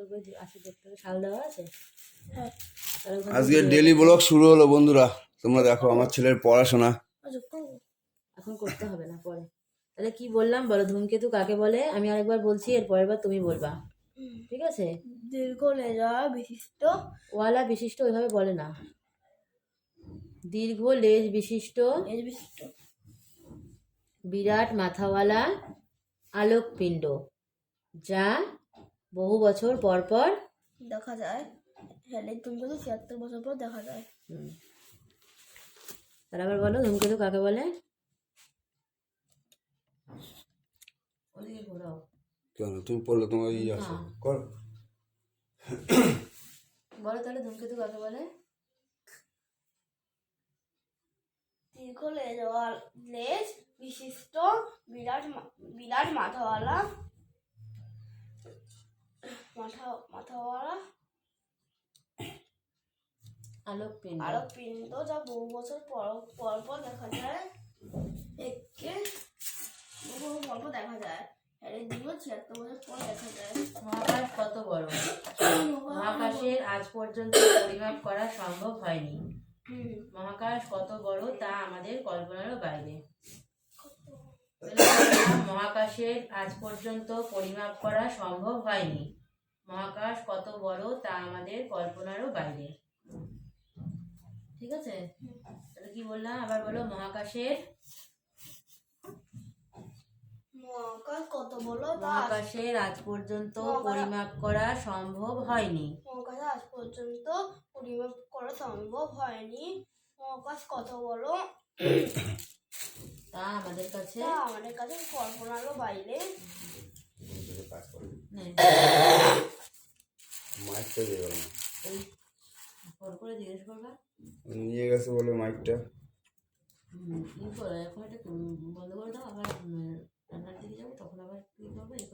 করবে যে আসে দেখতে হবে, শাল দেওয়া আছে। হ্যাঁ তাহলে ওখানে আজকে গিয়ে- ডেলি ব্লগ শুরু হলো বন্ধুরা, তোমরা দেখো আমার ছেলের পড়াশোনা। আচ্ছা করবো। এখন করতে হবে না, পরে। তাহলে কি বললাম বলো, ধূমকেতু কাকে বলে? আমি আরেকবার বলছি, এর পরের বার তুমি বলবা, ঠিক আছে? দীর্ঘ লেজা বিশিষ্ট ওয়ালা বিশিষ্ট ওইভাবে বলে না, দীর্ঘ লেজ বিশিষ্ট লেজ বিশিষ্ট বিরাট মাথাওয়ালা আলোকপিণ্ড, যা বহু বছর পর পর দেখা যায়। হ্যালে তুমি কিন্তু ৭৬ বছর পর দেখা যায়। তাহলে আবার বলো, ধূমকেতু কাকে বলে? ওদিকে ঘোরাও। কেন তুমি পড়লে তোমার আছে কর। বলো তাহলে ধূমকেতু কাকে বলে? দীর্ঘ লেজ বিশিষ্ট বিরাট মাথাওয়ালা আলোকপিণ্ড। আলোকপিণ্ড, যা বহু বছর পর পর দেখা যায়। একে বহু বছর পর পর দেখা যায়। হ্যালে দীর্ঘ ৭৬ বছর পর দেখা যায়। মহাকাশ কত বড়? মহাকাশের আজ পর্যন্ত পরিমাপ করা সম্ভব হয়নি। মহাকাশ কত বড় তা আমাদের কল্পনারও বাইরে। মহাকাশের আজ পর্যন্ত পরিমাপ করা সম্ভব হয়নি। মহাকাশ কত বড় তা আমাদের কল্পনারও বাইরে। ঠিক আছে, তাহলে কি বললাম আবার বলো, মহাকাশের মহাকাশ কত বড় তা মহাকাশের আজ পর্যন্ত পরিমাপ করা সম্ভব হয়নি। মহাকাশে আজ পর্যন্ত পরিমাপ করা সম্ভব হয়নি। মহাকাশ কত বড় তা আমাদের কাছে তা আমাদের কাছে কল্পনারও বাইরে। নেই। মাইকটা দিয়ে গেল এই ফোন করে জিজ্ঞেস করবা নিয়ে গেছে বলে মাইকটা। কি করে এখন এটা বন্ধ